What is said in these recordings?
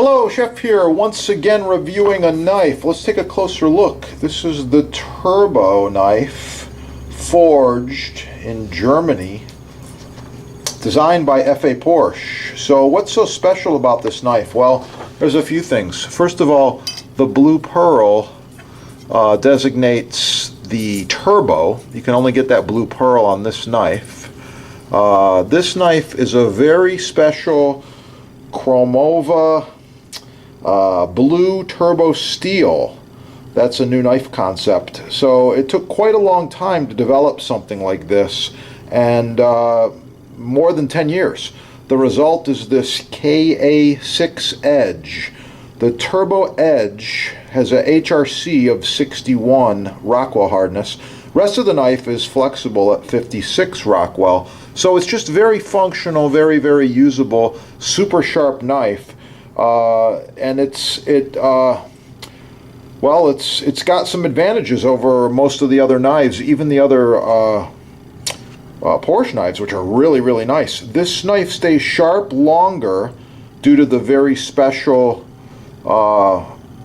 Hello, Chef here, once again reviewing a knife. Let's take a closer look. This is the Turbo knife, forged in Germany, designed by F.A. Porsche. So what's so special about this knife? Well, there's a few things. First of all, the blue pearl designates the Turbo. You can only get that blue pearl on this knife. This knife is a very special Chromova blue turbo steel. That's a new knife concept. So it took quite a long time to develop something like this, and more than 10 years. The result is this KA6 Edge. The Turbo Edge has a HRC of 61 Rockwell hardness. Rest of the knife is flexible at 56 Rockwell. So it's just very functional, very, very usable, super sharp knife. And it's got some advantages over most of the other knives, even the other Porsche knives, which are really, really nice. This knife stays sharp longer due to the very special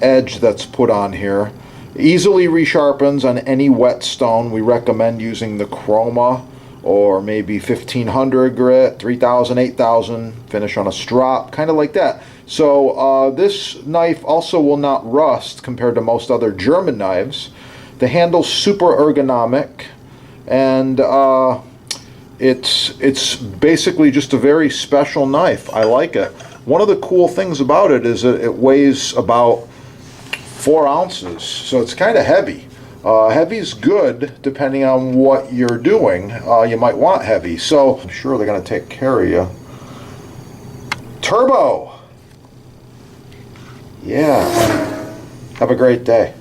edge that's put on here. Easily resharpens on any whetstone. We recommend using the Chroma or maybe 1500 grit, 3000, 8000, finish on a strop, kind of like that. So this knife also will not rust compared to most other German knives. The handle's super ergonomic, and it's basically just a very special knife. I like it. One of the cool things about it is that it weighs about 4 ounces, so it's kind of heavy. Heavy's good depending on what you're doing. You might want heavy, so I'm sure they're going to take care of you. Turbo! Yeah. Have a great day.